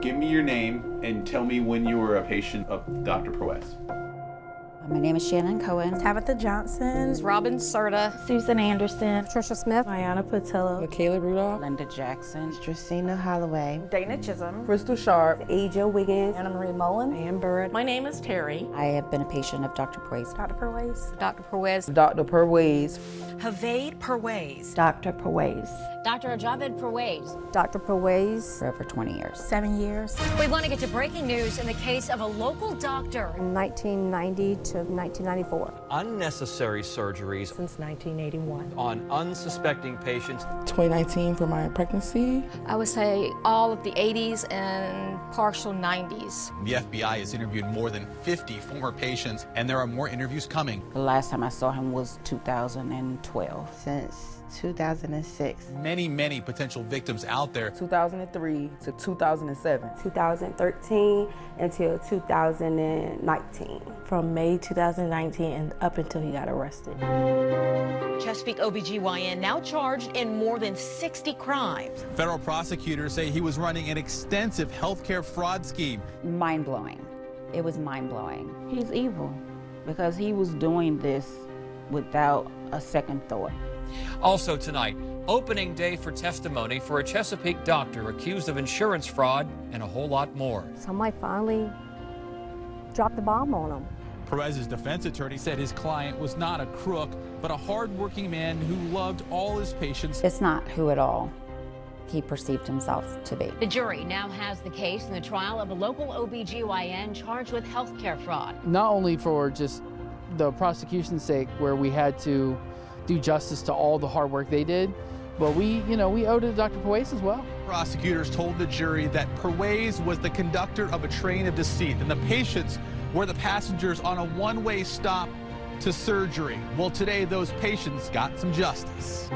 Give me your name and tell me when you were a patient of Dr. Perwaiz. My name is Shannon Cohen. Tabitha Johnson. Robin Serta. Susan Anderson. Patricia Smith. Ayanna Patillo. Michaela Rudolph. Linda Jackson. Christina Holloway. Dana Chisholm. Crystal Sharp. Aja Wiggins. Anna Marie Mullen. Ann Bird. My name is Terry. I have been a patient of Dr. Perwaiz. Dr. Perwaiz. Dr. Perwaiz. Dr. Perwaiz. Perwaiz Perwaiz. Dr. Perwaiz. Dr. Javed Perwaiz. Dr. Perwaiz. For over 20 years. 7 years. We want to get to breaking news in the case of a local doctor. From 1990 to 1994. Unnecessary surgeries Since 1981. on unsuspecting patients. 2019 for my pregnancy. I would say all of the 80s and partial 90s. The FBI has interviewed more than 50 former patients, and there are more interviews coming. The last time I saw him was 2012. Since 2006. Many potential victims out there. 2003 to 2007. 2013 until 2019. From May 2019 and up until he got arrested. Chesapeake OBGYN now charged in more than 60 crimes. Federal prosecutors say he was running an extensive healthcare fraud scheme. Mind-blowing. It was mind-blowing. He's evil because he was doing this without a second thought. Also tonight, opening day for testimony for a Chesapeake doctor accused of insurance fraud and a whole lot more. Somebody finally dropped the bomb on him. Perwaiz's defense attorney said his client was not a crook, but a hard-working man who loved all his patients. It's not who at all he perceived himself to be. The jury now has the case in the trial of a local OBGYN charged with healthcare fraud. Not only for just the prosecution's sake, where we had to do justice to all the hard work they did, but we owed it to Dr. Perwaiz as well. Prosecutors told the jury that Perwaiz was the conductor of a train of deceit, and the patients were the passengers on a one-way stop to surgery. Well, today those patients got some justice.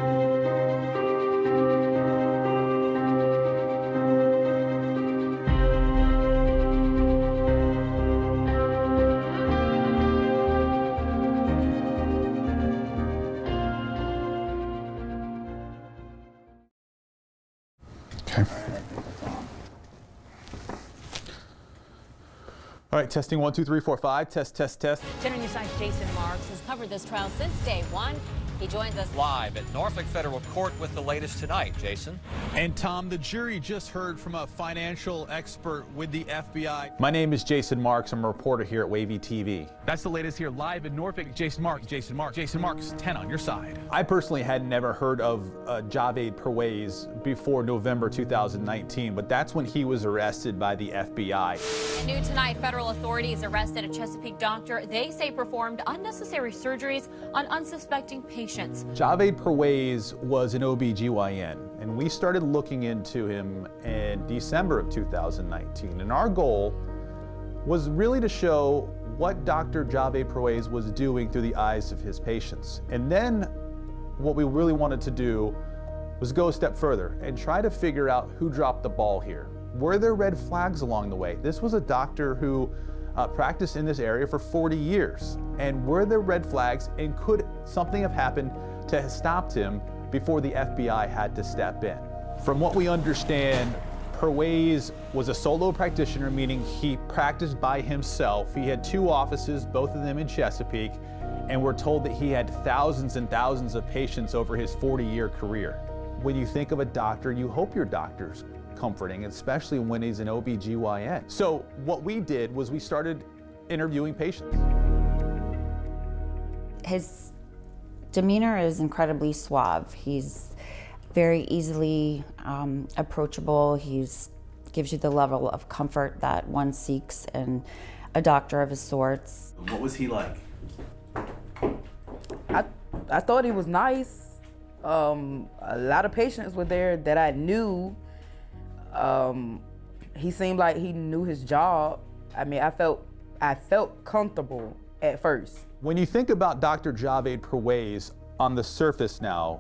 All right, testing 1, 2, 3, 4, 5. Test. 10 News 9's Jason Marks has covered this trial since day one. He joins us Live at Norfolk Federal Court with the latest tonight, Jason. And Tom, the jury just heard from a financial expert with the FBI. My name is Jason Marks. I'm a reporter here at Wavy TV. That's the latest here live in Norfolk. Jason Marks, 10 on your side. I personally had never heard of Javed Perwaiz before November 2019, but that's when he was arrested by the FBI. New tonight, federal authorities arrested a Chesapeake doctor they say performed unnecessary surgeries on unsuspecting patients. Javed Perwaiz was an OBGYN, and we started looking into him in December of 2019. And our goal was really to show what Dr. Javed Perwaiz was doing through the eyes of his patients. And then what we really wanted to do was go a step further and try to figure out who dropped the ball here. Were there red flags along the way? This was a doctor who practiced in this area for 40 years. And were there red flags, and could something have happened to have stopped him before the FBI had to step in? From what we understand, Perwaiz was a solo practitioner, meaning he practiced by himself. He had 2 offices, both of them in Chesapeake, and we're told that he had thousands and thousands of patients over his 40-year career. When you think of a doctor, you hope your doctor's comforting, especially when he's an OBGYN. So what we did was we started interviewing patients. His demeanor is incredibly suave. He's very easily approachable. He gives you the level of comfort that one seeks in a doctor of his sorts. What was he like? I thought he was nice. A lot of patients were there that I knew. He seemed like he knew his job. I mean, I felt comfortable at first. When you think about Dr. Javed Perwaiz on the surface now,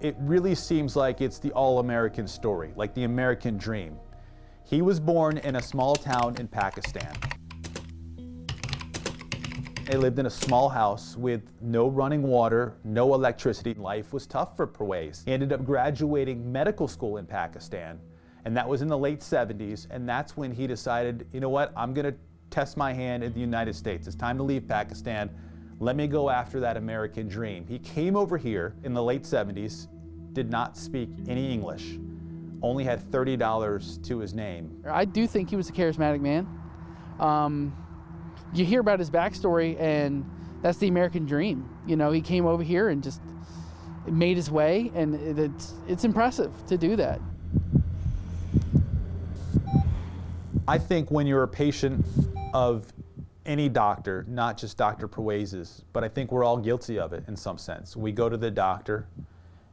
it really seems like it's the all-American story, like the American dream. He was born in a small town in Pakistan. They lived in a small house with no running water, no electricity. Life was tough for Perwaiz. He ended up graduating medical school in Pakistan And that was in the late 70s, and that's when he decided, you know what, I'm gonna test my hand in the United States. It's time to leave Pakistan. Let me go after that American dream. He came over here in the late 70s, did not speak any English, only had $30 to his name. I do think he was a charismatic man. You hear about his backstory, and that's the American dream. You know, he came over here and just made his way, and it's impressive to do that. I think when you're a patient of any doctor, not just Dr. Perwaiz's, but I think we're all guilty of it in some sense. We go to the doctor,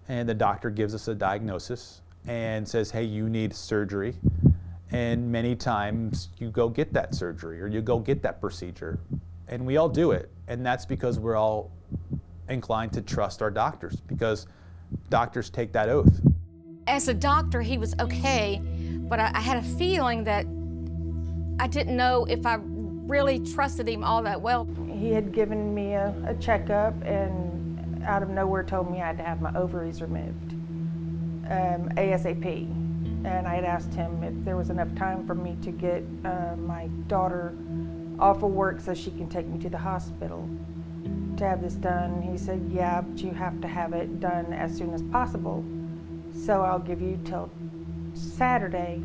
and the doctor gives us a diagnosis and says, hey, you need surgery. And many times you go get that surgery or you go get that procedure. And we all do it. And that's because we're all inclined to trust our doctors, because doctors take that oath. As a doctor, he was okay, but I had a feeling that I didn't know if I really trusted him all that well. He had given me a checkup and out of nowhere told me I had to have my ovaries removed, ASAP. And I had asked him if there was enough time for me to get my daughter off of work so she can take me to the hospital to have this done. He said, yeah, but you have to have it done as soon as possible. So I'll give you till Saturday.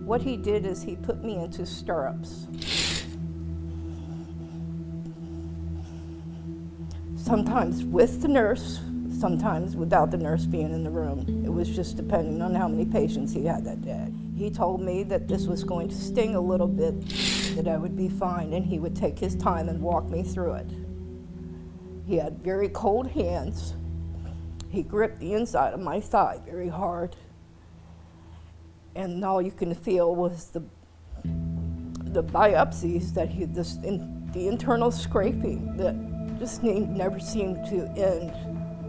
What he did is he put me into stirrups. Sometimes with the nurse, sometimes without the nurse being in the room. It was just depending on how many patients he had that day. He told me that this was going to sting a little bit, that I would be fine, and he would take his time and walk me through it. He had very cold hands. He gripped the inside of my thigh very hard. And all you can feel was the biopsies that the internal scraping that just never seemed to end.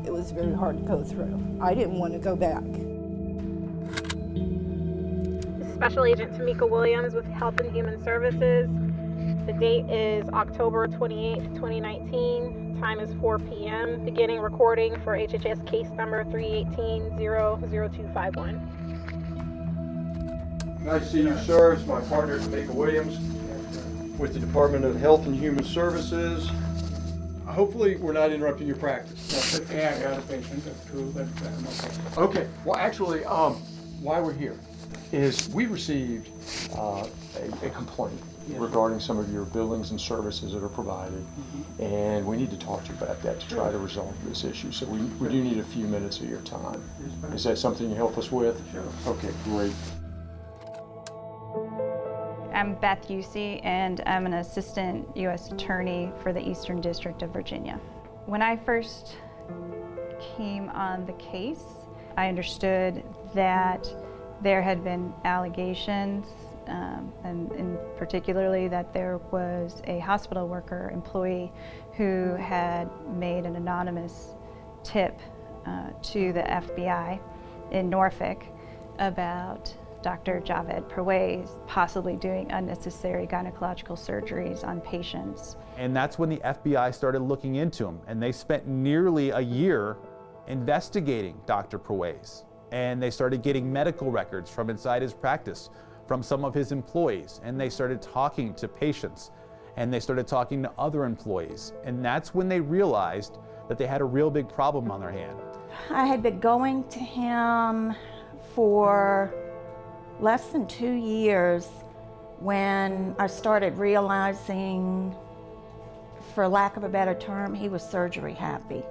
It was very hard to go through. I didn't want to go back. Special Agent Tamika Williams with Health and Human Services. The date is October 28th, 2019. Time is 4 p.m. Beginning recording for HHS case number 318-00251. Nice to see you, sir. It's my partner, Tamika Williams, with the Department of Health and Human Services. Hopefully, we're not interrupting your practice. Yeah, I got a patient that's true, but I'm okay. Okay. Well, actually, why we're here is we received a complaint regarding some of your billings and services that are provided, and we need to talk to you about that to try to resolve this issue. So we do need a few minutes of your time. Is that something you help us with? Sure. Okay, great. I'm Beth Usey, and I'm an assistant U.S. attorney for the Eastern District of Virginia. When I first came on the case, I understood that there had been allegations, and particularly that there was a hospital worker employee who had made an anonymous tip to the FBI in Norfolk about Dr. Javed Perwaiz possibly doing unnecessary gynecological surgeries on patients. And that's when the FBI started looking into him, and they spent nearly a year investigating Dr. Perwaiz. And they started getting medical records from inside his practice, from some of his employees, and they started talking to patients, and they started talking to other employees. And that's when they realized that they had a real big problem on their hand. I had been going to him for less than 2 years when I started realizing, for lack of a better term, he was surgery happy.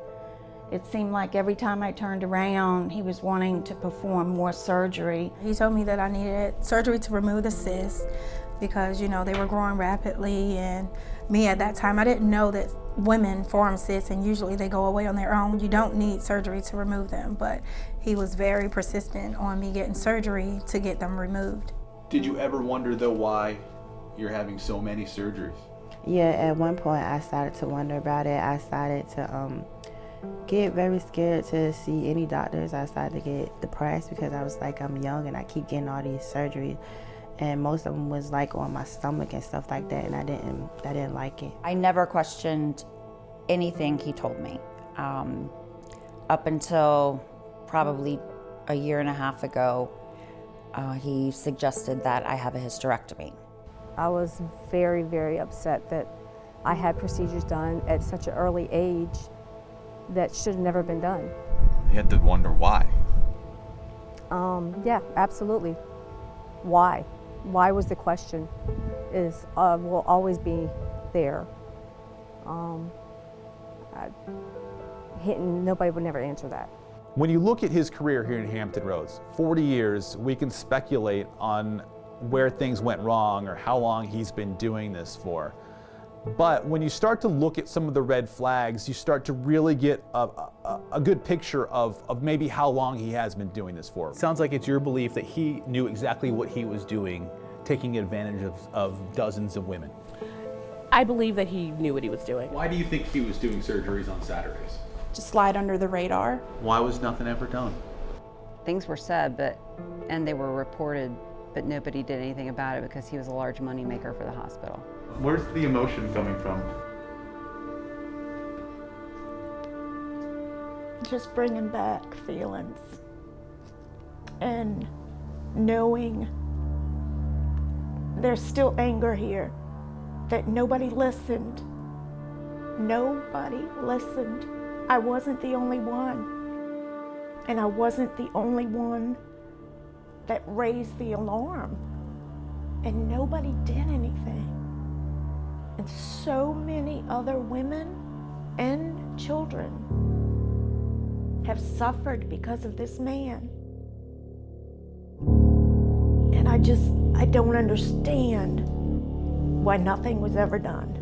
It seemed like every time I turned around, he was wanting to perform more surgery. He told me that I needed surgery to remove the cysts because, you know, they were growing rapidly, and me at that time, I didn't know that women form cysts and usually they go away on their own. You don't need surgery to remove them, but he was very persistent on me getting surgery to get them removed. Did you ever wonder though why you're having so many surgeries? Yeah, at one point I started to wonder about it. I started to get very scared to see any doctors. I started to get depressed because I was like, I'm young and I keep getting all these surgeries. And most of them was like on my stomach and stuff like that, and I didn't like it. I never questioned anything he told me. Up until probably a year and a half ago, He suggested that I have a hysterectomy. I was very, very upset that I had procedures done at such an early age that should have never been done. You had to wonder why. Yeah, absolutely. Why? Why was the question will always be there. Nobody would never answer that. When you look at his career here in Hampton Roads, 40 years, we can speculate on where things went wrong or how long he's been doing this for. But when you start to look at some of the red flags, you start to really get a good picture of maybe how long he has been doing this for. Sounds like it's your belief that he knew exactly what he was doing, taking advantage of dozens of women. I believe that he knew what he was doing. Why do you think he was doing surgeries on Saturdays? Just slide under the radar. Why was nothing ever done? Things were said, and they were reported, but nobody did anything about it because he was a large moneymaker for the hospital. Where's the emotion coming from? Just bringing back feelings and knowing there's still anger here, that nobody listened. Nobody listened. I wasn't the only one. And I wasn't the only one that raised the alarm. And nobody did anything. And so many other women and children have suffered because of this man. And I don't understand why nothing was ever done.